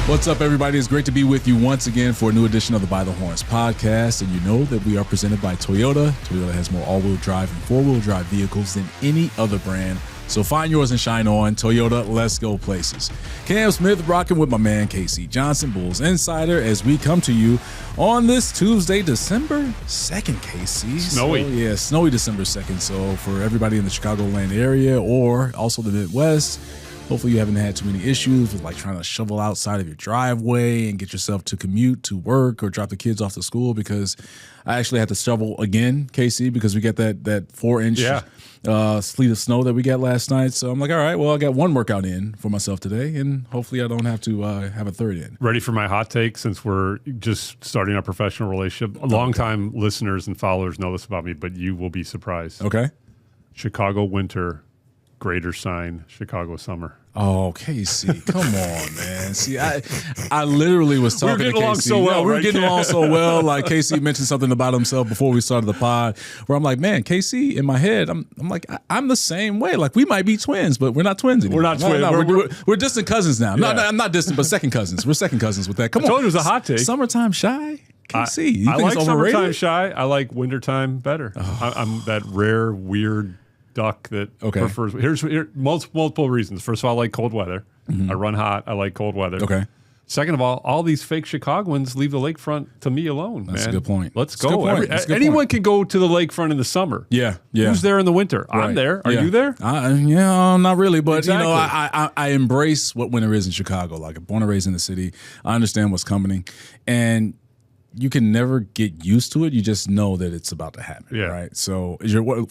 What's up, everybody? It's great to be with you once again for a new edition of the By the Horns podcast. And you know that we are presented by Toyota. Toyota has more all-wheel drive and four-wheel drive vehicles than any other brand. So find yours and shine on. Toyota, let's go places. Cam Smith rocking with my man 𝗵𝐶 Johnson, Bulls Insider, as we come to you on this Tuesday, December 2nd, 𝗵𝐶. Snowy. Snowy December 2nd. So for everybody in the Chicagoland area or also the Midwest, hopefully you haven't had too many issues with like trying to shovel outside of your driveway and get yourself to commute to work or drop the kids off to school, because I actually had to shovel again, 𝗵𝐶, because we got that 4-inch sleet of snow that we got last night. So I'm like, all right, well, I got one workout in for myself today, and hopefully I don't have to have a third in. Ready for my hot take, since we're just starting our professional relationship. Longtime listeners and followers know this about me, but you will be surprised. Okay. Chicago winter, greater sign, Chicago summer. Oh, 𝗵𝐶, come on, man. See, I literally was talking to 𝗵𝐶. We were getting along so well. Like 𝗵𝐶 mentioned something about himself before we started the pod, where I'm like, man, 𝗵𝐶, in my head, I'm like, I'm the same way. Like, we might be twins, but we're not twins anymore. We're not twins. No, we're distant cousins now. Yeah. No, I'm not distant, but second cousins. We're second cousins with that. Come on. I told you it was a hot take. Summertime shy? 𝗵𝐶, you I think like it's overrated? summertime shy. I like wintertime better. I'm that rare, weird duck that prefers. Here's multiple reasons. First of all, I like cold weather. I run hot. I like cold weather. Okay. Second of all these fake Chicagoans leave the lakefront to me alone. That's man. a good point. Let's go. Anyone can go to the lakefront in the summer. Yeah. Who's there in the winter? Right. I'm there. Are you there? Not really. But exactly. You know, I embrace what winter is in Chicago. Like, I'm born and raised in the city. I understand what's coming, and you can never get used to it. You just know that it's about to happen. Yeah. Right. So,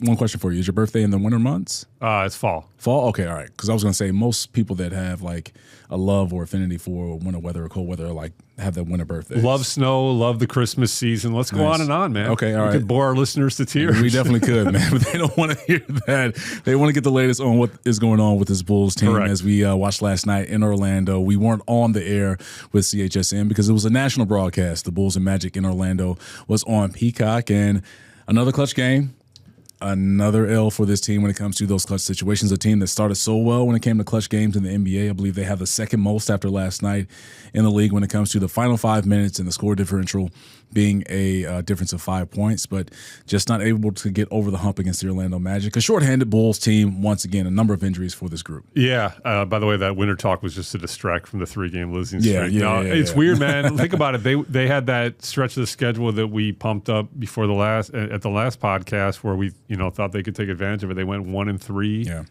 one question for you: is your birthday in the winter months? It's fall. Fall. Okay. All right. Because I was gonna say most people that have like a love or affinity for winter weather or cold weather like have that winter birthday. Love snow. Love the Christmas season. Let's go on and on, man. Okay. All right. We could bore our listeners to tears. We definitely could, man. But they don't want to hear that. They want to get the latest on what is going on with this Bulls team. Correct. As we watched last night in Orlando. We weren't on the air with CHSN because it was a national broadcast. The Bulls and Magic in Orlando was on Peacock, and another clutch game. Another L for this team when it comes to those clutch situations. A team that started so well when it came to clutch games in the NBA. I believe they have the second most after last night in the league when it comes to the final 5 minutes and the score differential being a difference of 5 points, but just not able to get over the hump against the Orlando Magic. A shorthanded Bulls team, once again, a number of injuries for this group. Yeah. By the way, that winter talk was just to distract from the 3-game losing streak. It's weird, man. Think about it. They had that stretch of the schedule that we pumped up before at the last podcast where we thought they could take advantage of it. They went 1-3. Yeah.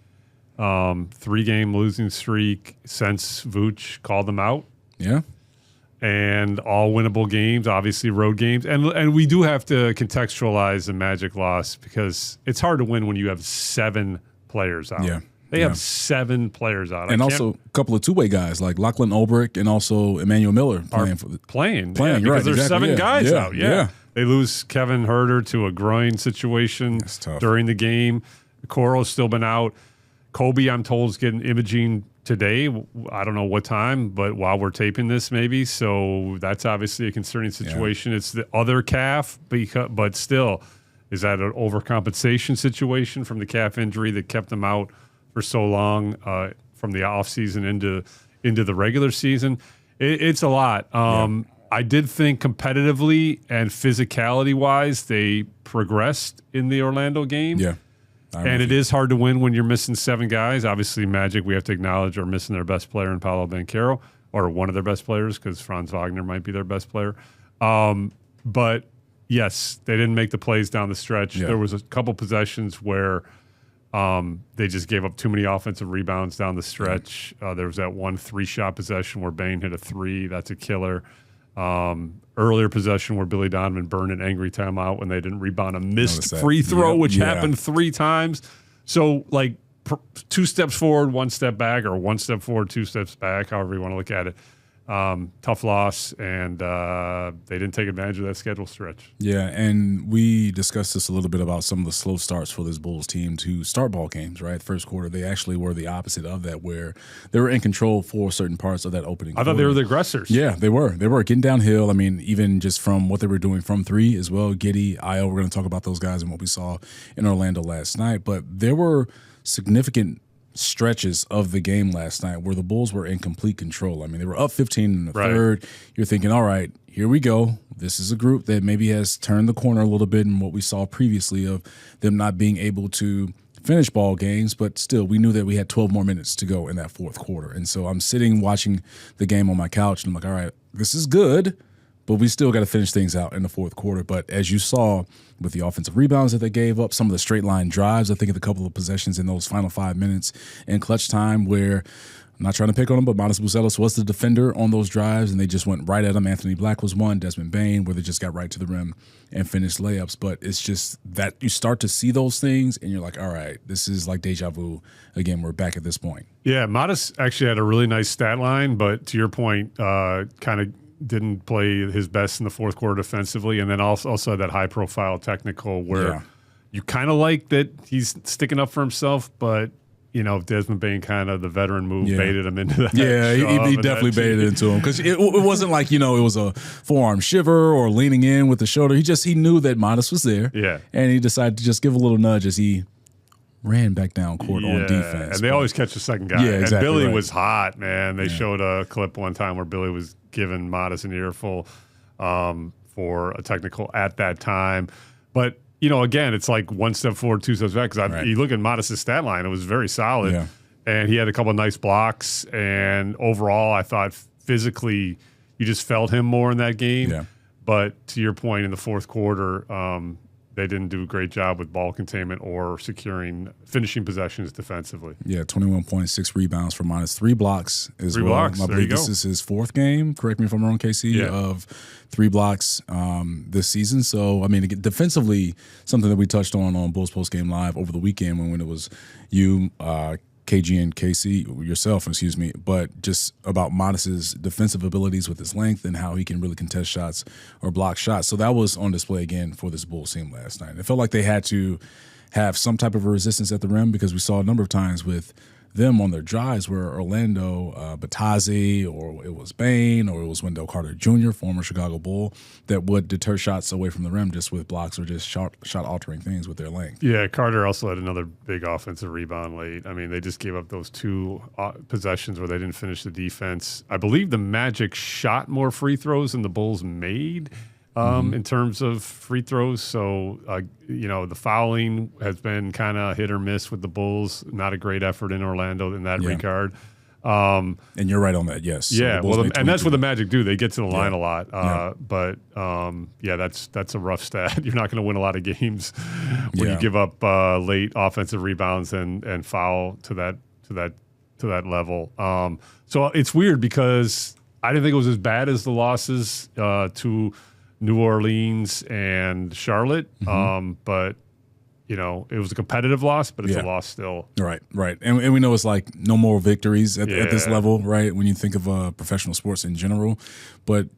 3-game losing streak since Vooch called them out. Yeah. And all winnable games, obviously road games. And we do have to contextualize the Magic loss because it's hard to win when you have 7 players out. Yeah. They have 7 players out. And also a couple of two-way guys like Lachlan Olbrich and also Emmanuel Miller playing. Because right, there's exactly. 7 guys out. Yeah. They lose Kevin Huerter to a groin situation during the game. Coro's still been out. Kobe, I'm told, is getting imaging today. I don't know what time, but while we're taping this, maybe. So that's obviously a concerning situation. It's the other calf, but still, is that an overcompensation situation from the calf injury that kept them out for so long from the offseason into the regular season? It's a lot. I did think competitively and physicality-wise, they progressed in the Orlando game. Yeah. And it is hard to win when you're missing 7 guys. Obviously, Magic, we have to acknowledge, are missing their best player in Paolo Banchero, or one of their best players, because Franz Wagner might be their best player. But, yes, they didn't make the plays down the stretch. Yeah. There was a couple possessions where they just gave up too many offensive rebounds down the stretch. There was that one 3-shot possession where Bane hit a 3. That's a killer. Earlier possession where Billy Donovan burned an angry timeout when they didn't rebound a missed free throw, which happened 3 times. So, 2 steps forward, 1 step back, or 1 step forward, 2 steps back, however you want to look at it. Tough loss, and they didn't take advantage of that schedule stretch. Yeah, and we discussed this a little bit about some of the slow starts for this Bulls team to start ball games, right? First quarter, they actually were the opposite of that, where they were in control for certain parts of that opening quarter. I thought they were the aggressors. Yeah, they were. They were getting downhill. I mean, even just from what they were doing from 3 as well. Giddey, Ayo, we're going to talk about those guys and what we saw in Orlando last night. But there were significant stretches of the game last night where the Bulls were in complete control. I mean, they were up 15 in the third. You're thinking, all right, here we go. This is a group that maybe has turned the corner a little bit in what we saw previously of them not being able to finish ball games, but still we knew that we had 12 more minutes to go in that fourth quarter. And so I'm sitting watching the game on my couch and I'm like, all right, this is good, but we still got to finish things out in the fourth quarter. But as you saw with the offensive rebounds that they gave up, some of the straight line drives, I think of a couple of possessions in those final 5 minutes in clutch time where I'm not trying to pick on him, but 𝗵𝗶𝗶 𝗟𝗶 was the defender on those drives, and they just went right at him. Anthony Black was one, Desmond Bane, where they just got right to the rim and finished layups. But it's just that you start to see those things, and you're like, all right, this is like deja vu. Again, we're back at this point. Yeah, 𝗵𝗶𝗶 actually had a really nice stat line, but to your point, kind of didn't play his best in the fourth quarter defensively, and then also had that high-profile technical where you kind of like that he's sticking up for himself, but you know, Desmond Bane kind of the veteran move baited him into that. Yeah, he definitely baited into him because it wasn't like, you know, it was a forearm shiver or leaning in with the shoulder. He knew that 𝗵𝗶𝗶 was there. Yeah. And he decided to just give a little nudge as he ran back down court on defense. And they always catch the second guy. Yeah, exactly. And Billy was hot, man. They showed a clip one time where Billy was giving 𝗵𝗶𝗶 an earful for a technical at that time. But you know, again, it's like one step forward, two steps back. Because you look at 𝗵𝗶𝗶's stat line; it was very solid, and he had a couple of nice blocks. And overall, I thought physically, you just felt him more in that game. Yeah. But to your point, in the fourth quarter, they didn't do a great job with ball containment or finishing possessions defensively. Yeah, 21.6 rebounds for 𝗵𝗶𝗶, 3 blocks as Three well. blocks. I believe this is his 4th game. Correct me if I'm wrong, 𝗻�C, of 3 blocks this season. So, I mean, again, defensively, something that we touched on Bulls Post Game Live over the weekend when it was you, KG and KC, yourself, excuse me, but just about 𝗵𝗶𝗶's defensive abilities with his length and how he can really contest shots or block shots. So that was on display again for this Bulls team last night. It felt like they had to have some type of a resistance at the rim because we saw a number of times with them on their drives where Orlando, 𝗵𝗶𝘶, or it was Bane, or it was Wendell Carter Jr., former Chicago Bull, that would deter shots away from the rim just with blocks or just shot-altering things with their length. Yeah, Carter also had another big offensive rebound late. I mean, they just gave up those 2 possessions where they didn't finish the defense. I believe the Magic shot more free throws than the Bulls made in terms of free throws. So, you know, the fouling has been kind of hit or miss with the Bulls. Not a great effort in Orlando in that regard. And you're right on that, yes. Yeah, So well, and that's what the Magic do. They get to the line a lot. But, that's a rough stat. You're not going to win a lot of games when you give up late offensive rebounds and foul to that level. So it's weird because I didn't think it was as bad as the losses to New Orleans and Charlotte, but you know, it was a competitive loss, but it's a loss still. Right. And we know it's like no more victories at this level, right, when you think of professional sports in general. But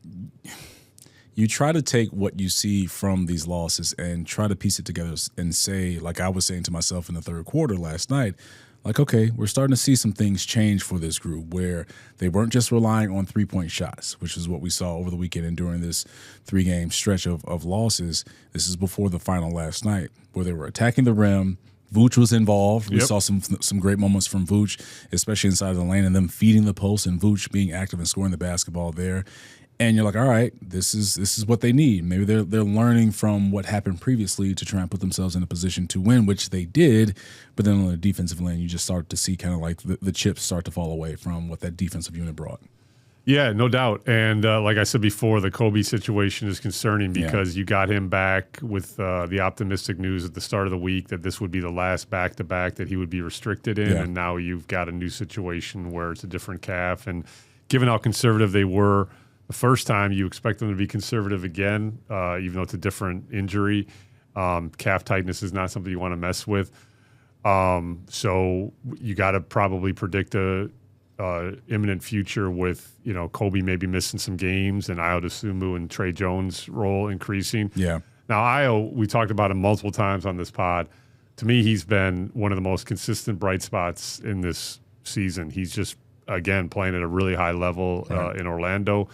you try to take what you see from these losses and try to piece it together and say, like I was saying to myself in the third quarter last night, like, okay, we're starting to see some things change for this group where they weren't just relying on 3-point shots, which is what we saw over the weekend and during this 3-game stretch of losses. This is before the final last night where they were attacking the rim. Vooch was involved. We saw some great moments from Vooch, especially inside of the lane, and them feeding the post and Vooch being active and scoring the basketball there. And you're like, all right, this is what they need. Maybe they're learning from what happened previously to try and put themselves in a position to win, which they did. But then on the defensive lane, you just start to see kind of like the chips start to fall away from what that defensive unit brought. Yeah, no doubt. And like I said before, the Kobe situation is concerning because you got him back with the optimistic news at the start of the week that this would be the last back-to-back that he would be restricted in. And now you've got a new situation where it's a different calf. And given how conservative they were the first time, you expect them to be conservative again, even though it's a different injury. Calf tightness is not something you want to mess with. So you got to probably predict a imminent future with, you know, Kobe maybe missing some games and Ayo Dosunmu and Tre Jones' role increasing. Yeah. Now, Ayo, we talked about him multiple times on this pod. To me, he's been one of the most consistent bright spots in this season. He's just, again, playing at a really high level in Orlando.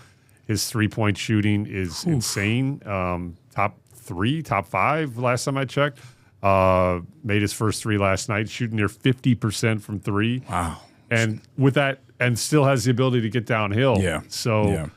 His 3-point shooting is insane. Top 3, top 5 last time I checked. Made his first three last night, shooting near 50% from three. Wow. And with that, and still has the ability to get downhill. Yeah. So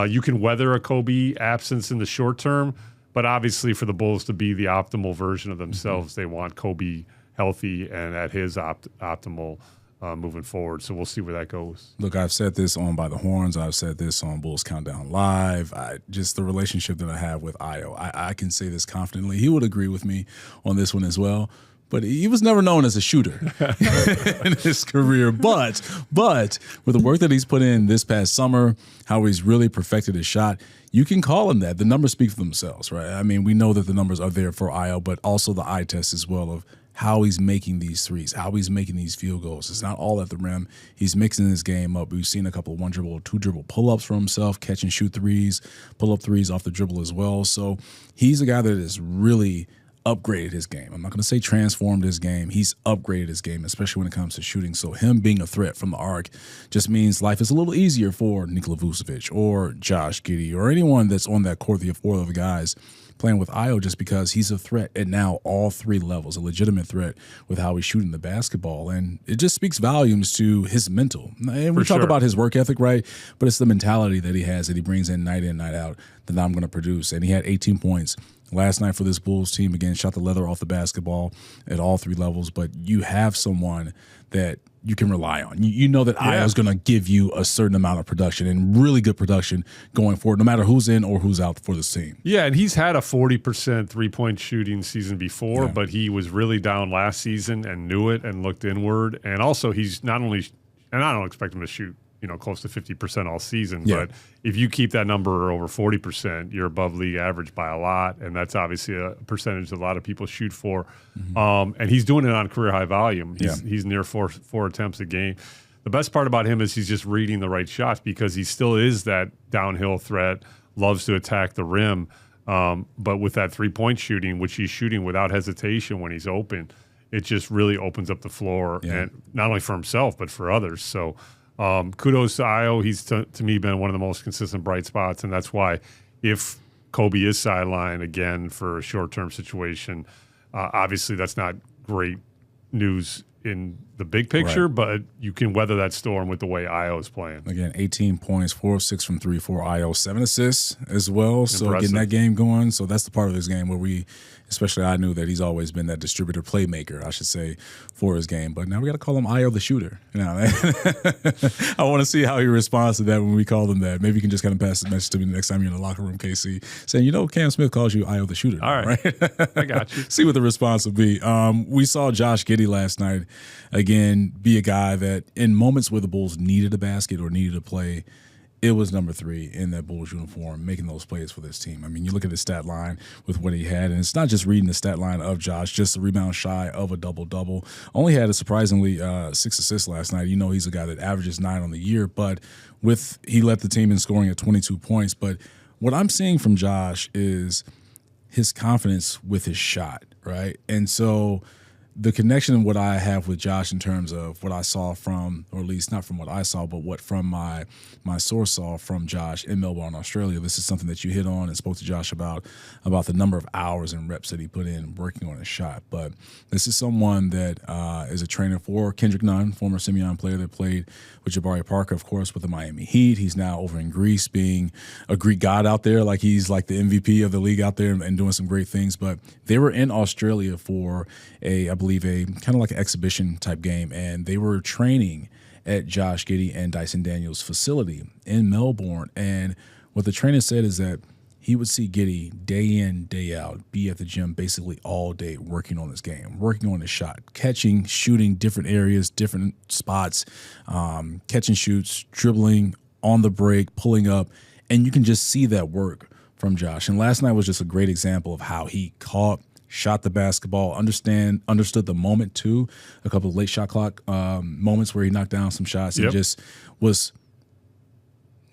you can weather a Kobe absence in the short term, but obviously for the Bulls to be the optimal version of themselves, they want Kobe healthy and at his optimal moving forward. So we'll see where that goes. Look, I've said this on By the Horns. I've said this on Bulls Countdown Live. Just the relationship that I have with Ayo. I can say this confidently. He would agree with me on this one as well. But he was never known as a shooter in his career. But with the work that he's put in this past summer, how he's really perfected his shot, you can call him that. The numbers speak for themselves, right? I mean, we know that the numbers are there for Ayo, but also the eye test as well of how he's making these threes, how he's making these field goals. It's not all at the rim. He's mixing his game up. We've seen a couple of 1-dribble, 2-dribble pull-ups for himself, catch and shoot threes, pull-up threes off the dribble as well. So he's a guy that has really upgraded his game. I'm not going to say transformed his game. He's upgraded his game, especially when it comes to shooting. So him being a threat from the arc just means life is a little easier for 𝗵liche Vucevic or Josh Giddey or anyone that's on that court, the four of the guys playing with Ayo, just because he's a threat at now all three levels, a legitimate threat with how he's shooting the basketball. And it just speaks volumes to his mental. And we talk about his work ethic, right? But it's the mentality that he has that he brings in, night night out, that I'm going to produce. And he had 18 points last night for this Bulls team. Again, shot the leather off the basketball at all three levels. But you have someone that you can rely on. You know that Ayo is going to give you a certain amount of production and really good production going forward, no matter who's in or who's out for this team. Yeah, and he's had a 40% three-point shooting season before, but he was really down last season and knew it and looked inward. And also he's not only – and I don't expect him to shoot close to 50% all season. But if you keep that number over 40%, you're above league average by a lot, and that's obviously a percentage that a lot of people shoot for. And he's doing it on career high volume. He's near four attempts a game. The best part about him is he's just reading the right shots because he still is that downhill threat, loves to attack the rim. But with that three-point shooting, which he's shooting without hesitation when he's open, it just really opens up the floor, and not only for himself but for others. So kudos to Ayo. He's, to me, been one of the most consistent bright spots, and that's why if Kobe is sidelined again for a short-term situation, obviously that's not great news in the big picture, but you can weather that storm with the way Ayo is playing. Again, 18 points, 4 of 6 from 3 for Ayo, 7 assists as well. So Impressive. getting that game going. So that's the part of his game where especially I knew that he's always been that distributor playmaker, I should say, for his game. But now we got to call him Ayo the shooter. I want to see how he responds to that when we call him that. Maybe you can just kind of pass the message to me the next time you're in the locker room, KC, saying, Cam Smith calls you Ayo the shooter. All right. I got you. See what the response will be. We saw Josh Giddey last night, again, be a guy that in moments where the Bulls needed a basket or needed a play, it was number 3 in that Bulls uniform making those plays for this team. I mean, you look at his stat line with what he had, and it's not just reading the stat line of Josh, just a rebound shy of a double-double. Only had a surprisingly 6 assists last night. He's a guy that averages 9 on the year, but he led the team in scoring at 22 points. But what I'm seeing from Josh is his confidence with his shot, right? And so the connection of what I have with Josh in terms of what I saw from, or at least not from what I saw, but what from my source saw from Josh in Melbourne, Australia. This is something that you hit on and spoke to Josh about the number of hours and reps that he put in working on his shot. But this is someone that is a trainer for Kendrick Nunn, former Simeon player that played with Jabari Parker, of course, with the Miami Heat. He's now over in Greece being a Greek god out there, like he's like the MVP of the league out there and doing some great things. But they were in Australia for I believe a kind of like an exhibition type game, and they were training at Josh Giddey and Dyson Daniels' facility in Melbourne. And what the trainer said is that he would see Giddey day in, day out, be at the gym basically all day working on his game, working on his shot, catching, shooting different areas, different spots, catching shoots, dribbling on the break, pulling up, and you can just see that work from Josh. And last night was just a great example of how he shot the basketball, understood the moment too. A couple of late shot clock moments where he knocked down some shots and just was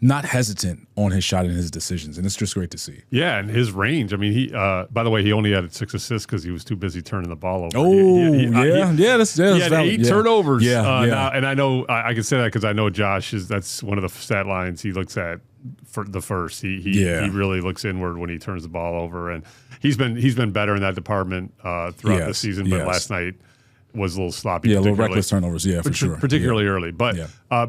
not hesitant on his shot and his decisions, and it's just great to see. Yeah, and his range. I mean, he. By the way, he only had 6 assists because he was too busy turning the ball over. That's he had valid. 8 turnovers. Yeah, now, and I know I can say that because I know Josh is. That's one of the stat lines he looks at for the first. He really looks inward when he turns the ball over, and he's been better in that department throughout the season. But last night was a little sloppy. Yeah, a little reckless turnovers. Yeah, for sure. Particularly early. But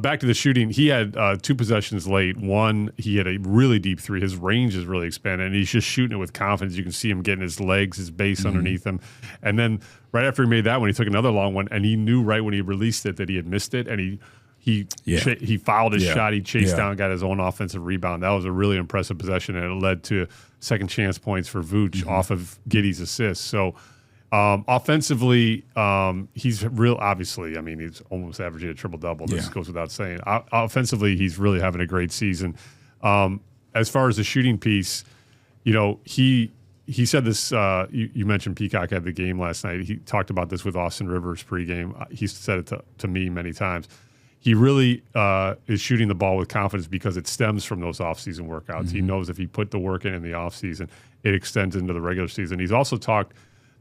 back to the shooting, he had 2 possessions late. One, he had a really deep 3. His range is really expanded, and he's just shooting it with confidence. You can see him getting his legs, his base underneath him. And then right after he made that one, he took another long one, and he knew right when he released it that he had missed it, and he fouled his shot. He chased down, got his own offensive rebound. That was a really impressive possession, and it led to second chance points for Vooch off of Giddey's assist. So offensively, he's real. Obviously, I mean, he's almost averaging a triple-double. This goes without saying. Offensively, he's really having a great season. As far as the shooting piece, he said this. You mentioned Peacock had the game last night. He talked about this with Austin Rivers pregame. He said it to me many times. He really is shooting the ball with confidence because it stems from those offseason workouts. He knows if he put the work in the offseason, it extends into the regular season. He's also talked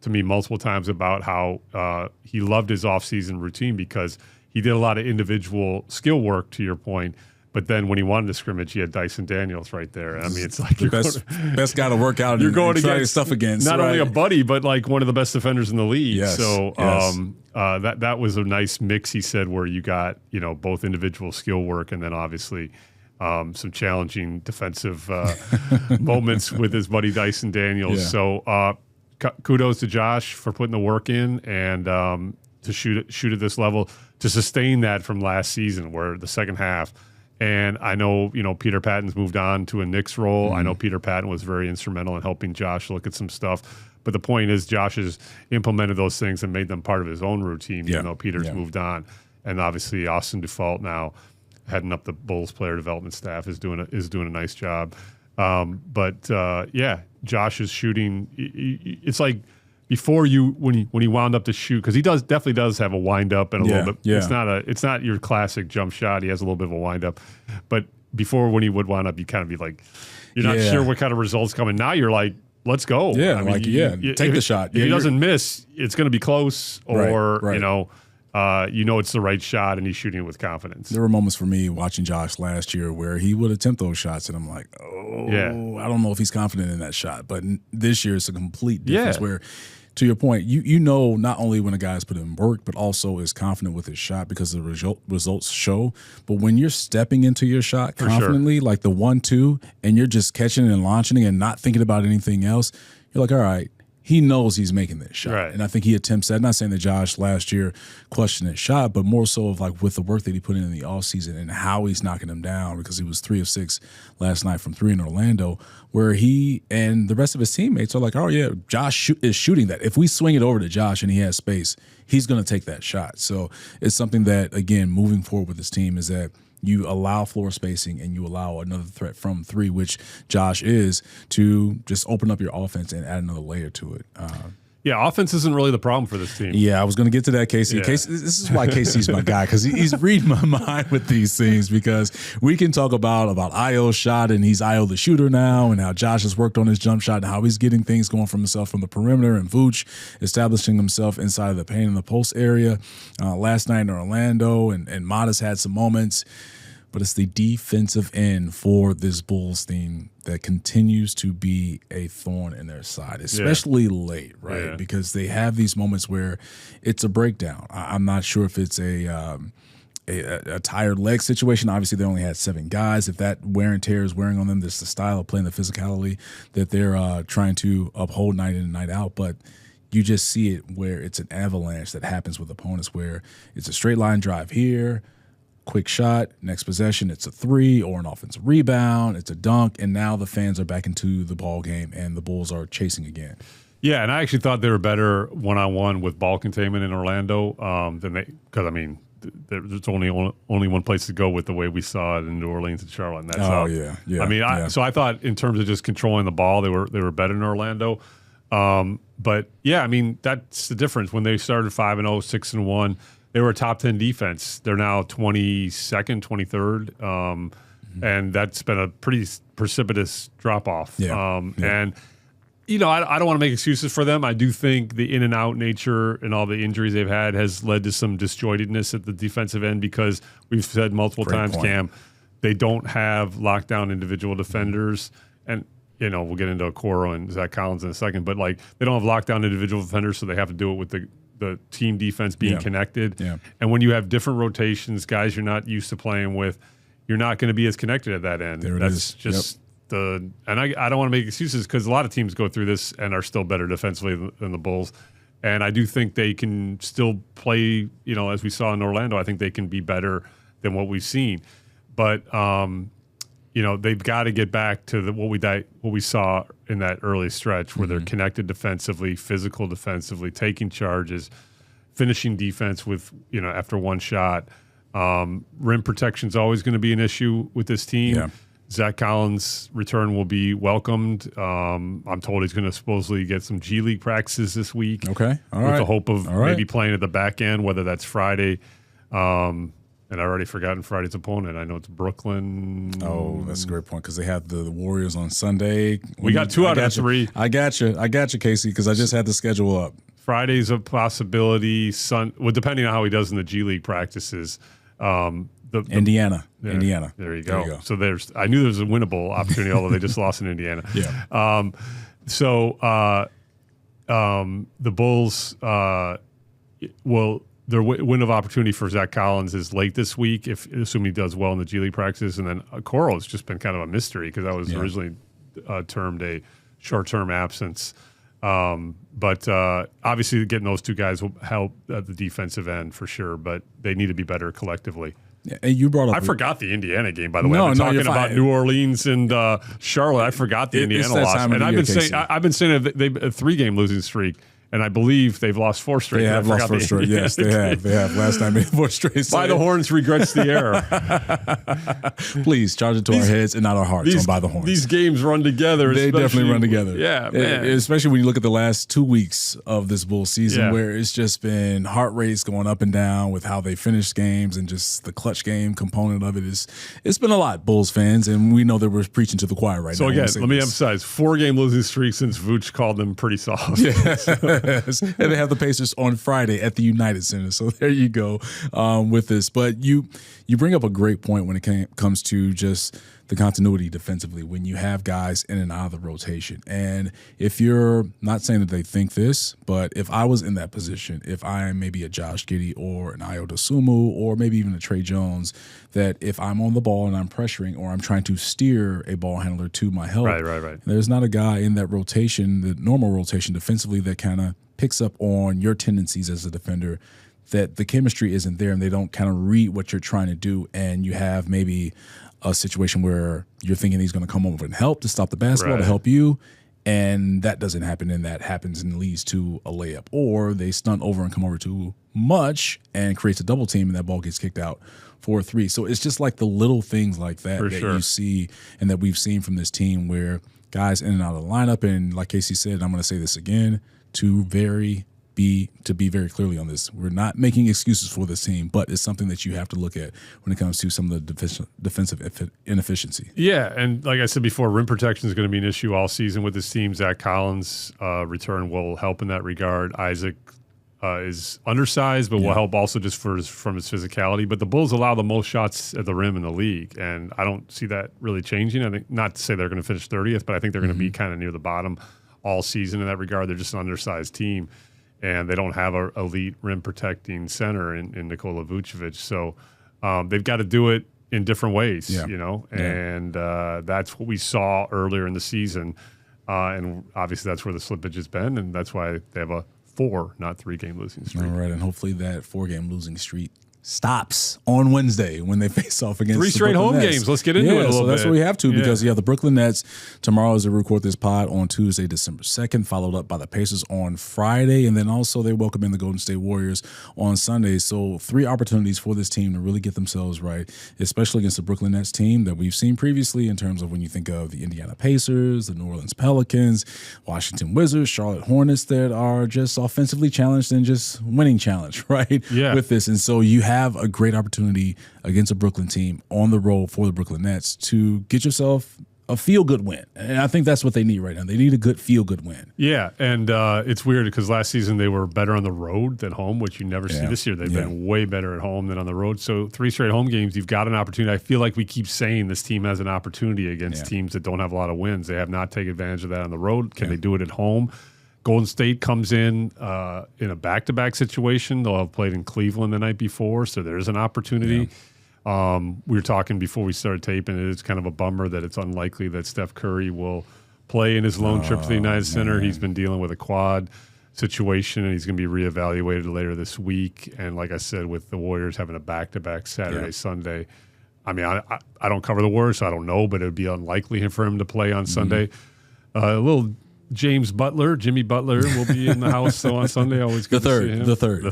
to me multiple times about how he loved his offseason routine because he did a lot of individual skill work, to your point. But then when he wanted to scrimmage, he had Dyson Daniels right there. I mean, it's like the best guy to work out. You're going against stuff against not only a buddy, but like one of the best defenders in the league. Yes, so that was a nice mix. He said where you got both individual skill work and then obviously some challenging defensive moments with his buddy Dyson Daniels. Yeah. So kudos to Josh for putting the work in and to shoot at this level, to sustain that from last season where the second half. And I know, Peter Patton's moved on to a Knicks role. I know Peter Patton was very instrumental in helping Josh look at some stuff. But the point is Josh has implemented those things and made them part of his own routine, even though Peter's moved on. And obviously Austin Default now heading up the Bulls player development staff is doing a nice job. Josh is shooting. It's like before when he wound up to shoot, because he definitely does have a wind up and a little bit. Yeah. It's not your classic jump shot. He has a little bit of a wind up, but before when he would wind up, you kind of be like, you're not sure what kind of results coming. Now you're like, let's go. Yeah, take the shot. If he doesn't miss, it's going to be close, or it's the right shot, and he's shooting it with confidence. There were moments for me watching Josh last year where he would attempt those shots, and I'm like, I don't know if he's confident in that shot. But this year, it's a complete difference where, to your point, you know not only when a guy's put in work, but also is confident with his shot because the results show. But when you're stepping into your shot confidently, like the 1-2, and you're just catching it and launching it and not thinking about anything else, you're like, all right, he knows he's making this shot. Right. And I think he attempts that. Not saying that Josh last year questioned his shot, but more so of like with the work that he put in the offseason and how he's knocking them down, because he was 3 of 6 last night from 3 in Orlando, where he and the rest of his teammates are like, oh, yeah, Josh is shooting that. If we swing it over to Josh and he has space, he's going to take that shot. So it's something that, again, moving forward with this team is that you allow floor spacing and you allow another threat from 3, which Josh is, to just open up your offense and add another layer to it. Offense isn't really the problem for this team. Yeah, I was going to get to that, 𝗻•. Yeah. 𝗻•, this is why 𝗻∗∞'s my guy, because he's reading my mind with these things, because we can talk about Ayo's shot, and he's Ayo the shooter now, and how Josh has worked on his jump shot and how he's getting things going for himself from the perimeter, and Vooch establishing himself inside of the paint in the post area last night in Orlando, and Modest had some moments. But it's the defensive end for this Bulls team that continues to be a thorn in their side, especially late, right? Yeah. Because they have these moments where it's a breakdown. I'm not sure if it's a tired leg situation. Obviously, they only had 7 guys. If that wear and tear is wearing on them, there's the style of playing, the physicality that they're trying to uphold night in and night out. But you just see it where it's an avalanche that happens with opponents, where it's a straight line drive here, quick shot, next possession, it's a 3 or an offensive rebound, it's a dunk, and now the fans are back into the ball game and the Bulls are chasing again. Yeah, and I actually thought they were better one-on-one with ball containment in Orlando than because I mean, there's only one place to go with the way we saw it in New Orleans and Charlotte. And that's So I thought in terms of just controlling the ball, they were better in Orlando. But yeah, I mean, that's the difference. When they started 5-0, 6-1. They were a top 10 defense. They're now 22nd, 23rd. and that's been a pretty precipitous drop off. Yeah. And I don't want to make excuses for them. I do think the in and out nature and all the injuries they've had has led to some disjointedness at the defensive end, because we've said multiple times, Cam, they don't have lockdown individual defenders. And, we'll get into Okoro and Zach Collins in a second, but they don't have lockdown individual defenders, so they have to do it with the team defense being connected. Yeah. And when you have different rotations, guys you're not used to playing with, you're not going to be as connected at that end. That's just and I don't want to make excuses, because a lot of teams go through this and are still better defensively than the Bulls. And I do think they can still play, as we saw in Orlando, I think they can be better than what we've seen. But, they've got to get back to what we saw in that early stretch, where they're connected defensively, physical defensively, taking charges, finishing defense with, after one shot. Rim protection is always going to be an issue with this team. Yeah. Zach Collins' return will be welcomed. I'm told he's going to supposedly get some G League practices this week. Okay. All with right. the hope of maybe playing at the back end, whether that's Friday. And I already forgotten Friday's opponent. I know it's Brooklyn. Oh, that's a great point, because they have the Warriors on Sunday. We got 2 out of 3. I got you, Casey, because I just had the schedule up. Friday's a possibility. Depending on how he does in the G League practices. Indiana. There you go. There you go. So I knew there was a winnable opportunity, although they just lost in Indiana. Yeah. The Bulls their win of opportunity for Zach Collins is late this week, assuming he does well in the G League practices. And then Okoro has just been kind of a mystery, because that was originally termed a short-term absence. But obviously getting those 2 guys will help at the defensive end for sure, but they need to be better collectively. Yeah, and you brought up. I forgot the Indiana game, by the way. No, I've been talking you're fine. about New Orleans and Charlotte. I forgot the Indiana loss. And I've been saying that they've a 3-game losing streak. And I believe they've lost 4 straight. They have lost 4 straight. Yes, they have. They have. Last time they had 4 straight. So By the Horns regrets the error. Please charge it to our heads and not our hearts on By the Horns. These games run together. They definitely run together. Yeah, man. Especially when you look at the last 2 weeks of this Bulls season, where it's just been heart rates going up and down with how they finish games, and just the clutch game component of it it's been a lot, Bulls fans, and we know that we're preaching to the choir right now. So again, let me emphasize, 4-game losing streak since Vooch called them pretty soft. Yes. And they have the Pacers on Friday at the United Center. So there you go with this. But you bring up a great point when it comes to just the continuity defensively, when you have guys in and out of the rotation. And if you're not saying that they think this, but if I was in that position, if I am maybe a Josh Giddey or an Ayo Dosunmu or maybe even a Tre Jones, that if I'm on the ball and I'm pressuring or I'm trying to steer a ball handler to my help, right. There's not a guy in that rotation, the normal rotation defensively, that kind of picks up on your tendencies as a defender, that the chemistry isn't there and they don't kind of read what you're trying to do. And you have maybe a situation where you're thinking he's going to come over and help to stop the basketball, to help you, and that doesn't happen, and that happens and leads to a layup. Or they stunt over and come over too much and creates a double team, and that ball gets kicked out for 3. So it's just like the little things like that you see and that we've seen from this team, where guys in and out of the lineup. And like Casey said, I'm going to say this again, to be very clearly on this, we're not making excuses for this team, but it's something that you have to look at when it comes to some of the defensive inefficiency. Yeah, and like I said before, rim protection is going to be an issue all season with this team. Zach Collins' return will help in that regard. Isaac is undersized, but will help also just from his physicality. But the Bulls allow the most shots at the rim in the league, and I don't see that really changing. I think, not to say they're going to finish 30th, but I think they're going to be kind of near the bottom all season in that regard. They're just an undersized team, and they don't have an elite rim protecting center in Nikola Vucevic. So they've got to do it in different ways, and that's what we saw earlier in the season. And obviously that's where the slippage has been, and that's why they have a 4, not 3-game losing streak. All right, and hopefully that 4-game losing streak stops on Wednesday when they face off against 3 straight home Nets. games. Let's get into it a little bit. That's what we have to, because you have the Brooklyn Nets tomorrow as we record this pod on Tuesday, December 2nd, followed up by the Pacers on Friday, and then also they welcome in the Golden State Warriors on Sunday. So 3 opportunities for this team to really get themselves right, especially against the Brooklyn Nets team that we've seen previously in terms of when you think of the Indiana Pacers, the New Orleans Pelicans, Washington Wizards, Charlotte Hornets, that are just offensively challenged and just winning challenged, right? Yeah. With this. And so you have have a great opportunity against a Brooklyn team on the road for the Brooklyn Nets to get yourself a feel-good win. And I think that's what they need right now. They need a good feel-good win. Yeah, and it's weird because last season they were better on the road than home, which you never see this year. They've been way better at home than on the road. So 3 straight home games, you've got an opportunity. I feel like we keep saying this team has an opportunity against teams that don't have a lot of wins. They have not taken advantage of that on the road. Can they do it at home? Golden State comes in a back-to-back situation. They'll have played in Cleveland the night before, so there's an opportunity. Yeah. We were talking before we started taping. It's kind of a bummer that it's unlikely that Steph Curry will play in his lone trip to the United Center. He's been dealing with a quad situation, and he's going to be reevaluated later this week. And like I said, with the Warriors having a back-to-back Saturday, Sunday, I mean, I don't cover the Warriors, so I don't know, but it would be unlikely for him to play on Sunday. A little Jimmy Butler will be in the house though on Sunday. Always good to see him. The third.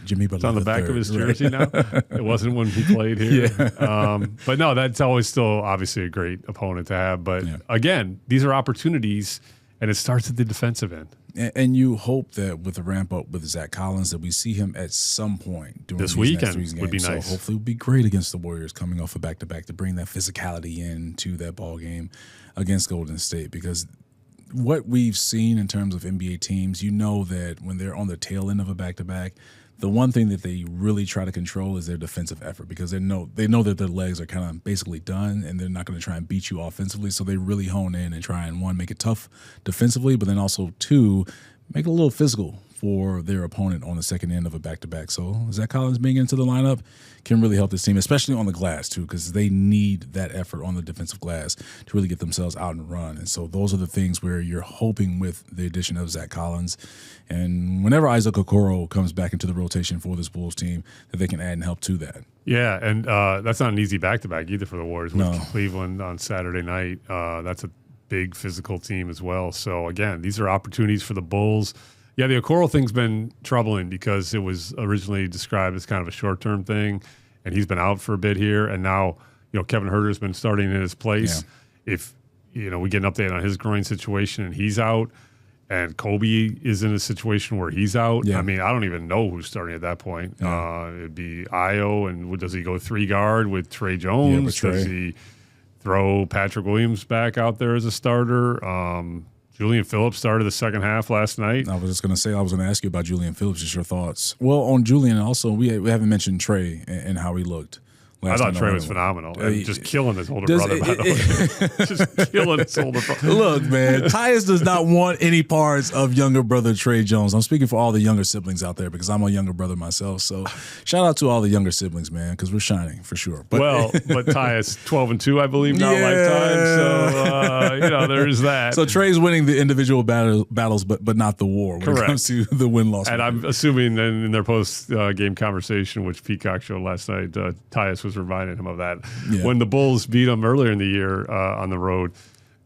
Jimmy Butler. It's on the back of his jersey now. It wasn't when he played here. But no, that's always still obviously a great opponent to have. But again, these are opportunities, and it starts at the defensive end. And you hope that with the ramp up with Zach Collins that we see him at some point during this weekend would be nice. So hopefully it would be great against the Warriors coming off a back-to-back to bring that physicality into that ball game against Golden State, because what we've seen in terms of NBA teams, you know that when they're on the tail end of a back-to-back, the one thing that they really try to control is their defensive effort, because they know that their legs are kind of basically done and they're not going to try and beat you offensively. So they really hone in and try and, 1, make it tough defensively, but then also 2, make it a little physical for their opponent on the second end of a back-to-back. So Zach Collins being into the lineup can really help this team, especially on the glass too, because they need that effort on the defensive glass to really get themselves out and run. And so those are the things where you're hoping with the addition of Zach Collins, and whenever �奧Okoro comes back into the rotation for this Bulls team, that they can add and help to that. Yeah, and that's not an easy back-to-back either for the Warriors. With Cleveland on Saturday night, that's a big physical team as well. So again, these are opportunities for the Bulls. Yeah, the Okoro thing's been troubling because it was originally described as kind of a short-term thing, and he's been out for a bit here. And now, Kevin Huerter's been starting in his place. Yeah. If we get an update on his groin situation and he's out, and Kobe is in a situation where he's out, I mean, I don't even know who's starting at that point. It'd be Ayo, and does he go 3 guard with Tre Jones? Does he throw Patrick Williams back out there as a starter? Julian Phillips started the second half last night. I was just going to say, I was going to ask you about Julian Phillips, just your thoughts. Well, on Julian also, we haven't mentioned Tre and how he looked. I thought Tre was phenomenal. And just killing his older brother, by the way. Just killing his older brother. Look, man, 𝗵 does not want any parts of younger brother Tre Jones. I'm speaking for all the younger siblings out there because I'm a younger brother myself. So shout out to all the younger siblings, man, because we're shining for sure. But 𝗵 is 12-2, I believe, now lifetime. So, there's that. So Tre's winning the individual battles, but not the war when it comes to the win-loss. And I'm assuming then in their post-game conversation, which Peacock showed last night, 𝗵 was reminding him of that. Yeah. When the Bulls beat him earlier in the year on the road,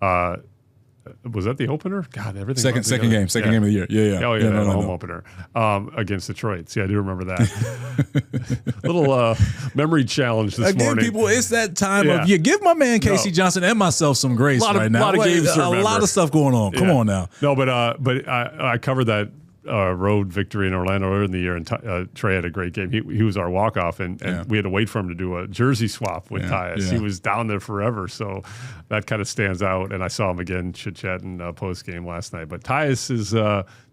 was that the opener? God, everything. Second game of the year. Yeah. Oh, yeah, the home opener against Detroit. Yeah, I do remember that. Little memory challenge this morning. People, it's that time of year. Give my man Casey Johnson and myself some grace right now. A lot of games to remember. A lot of stuff going on. Come on now. No, but I covered that road victory in Orlando earlier in the year, and Tre had a great game. He was our walk-off, and we had to wait for him to do a jersey swap with 𝗵. He was down there forever, so that kind of stands out. And I saw him again chit-chatting post-game last night. But 𝗵 is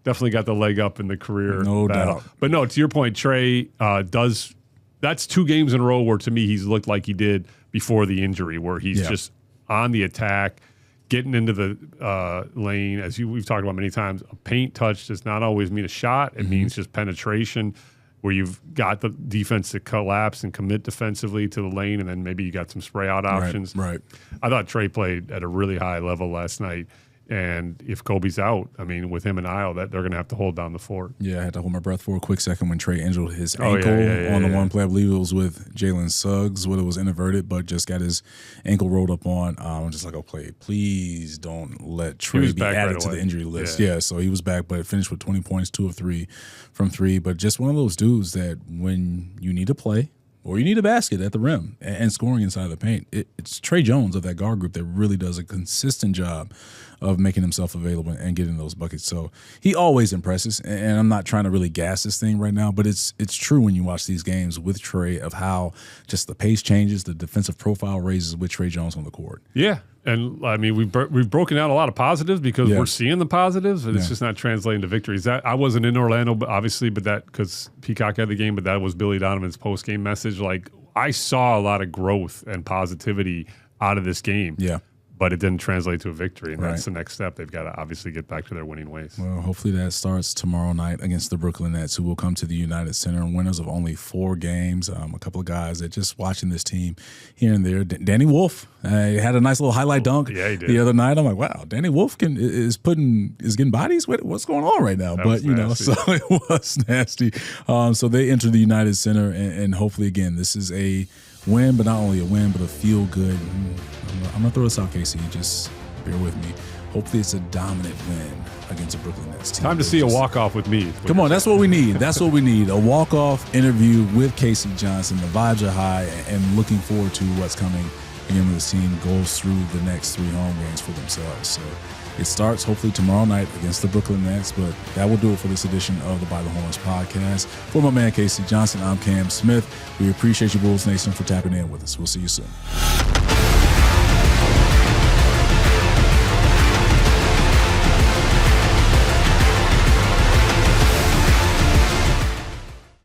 definitely got the leg up in the career battle. Doubt. But no, to your point, Tre does – that's 2 games in a row where, to me, he's looked like he did before the injury, where he's just on the attack, getting into the lane. As we've talked about many times, a paint touch does not always mean a shot. It means just penetration, where you've got the defense to collapse and commit defensively to the lane, and then maybe you got some spray-out options. Right. I thought Tre played at a really high level last night. And if Kobe's out, I mean, with him and Ayo, that they're going to have to hold down the fort. Yeah, I had to hold my breath for a quick second when Tre injured his ankle on the one play. I believe it was with Jalen Suggs, whether it was inverted, but just got his ankle rolled up on. I'm just like, okay, please don't let Tre be added to the injury list. Yeah, so he was back, but finished with 20 points, 2 of 3 from 3. But just one of those dudes that when you need to play, or you need a basket at the rim and scoring inside the paint, it's Tre Jones of that guard group that really does a consistent job of making himself available and getting those buckets. So he always impresses, and I'm not trying to really gas this thing right now, but it's true when you watch these games with Tre of how just the pace changes, the defensive profile raises with Tre Jones on the court. Yeah. And I mean, we've broken out a lot of positives because we're seeing the positives, and it's just not translating to victories. I wasn't in Orlando, but obviously, but that because Peacock had the game, but that was Billy Donovan's post game message. Like, I saw a lot of growth and positivity out of this game. Yeah. But it didn't translate to a victory, and that's the next step. They've got to obviously get back to their winning ways. Well, hopefully that starts tomorrow night against the Brooklyn Nets, who will come to the United Center, winners of only 4 games. A couple of guys that just watching this team here and there. Danny Wolf had a nice little highlight dunk the other night. I'm like, wow, Danny Wolf is getting bodies. What's going on right now? But you know, so it was nasty. So they enter the United Center, and hopefully again, this is a win, but not only a win, but a feel good. I'm gonna throw this out, 𝗻𝗄. Just bear with me. Hopefully, it's a dominant win against the Brooklyn Nets team. Time to see a walk-off with me. Come on, that's what we need. That's what we need. A walk-off interview with 𝗻𝗄 Johnson. The vibes are high, and looking forward to what's coming. Again, when this team goes through the next 3 home games for themselves. So it starts hopefully tomorrow night against the Brooklyn Nets, but that will do it for this edition of the By the Horns podcast. For my man 𝗻𝗄 Johnson, I'm Cam Smith. We appreciate you, Bulls Nation, for tapping in with us. We'll see you soon.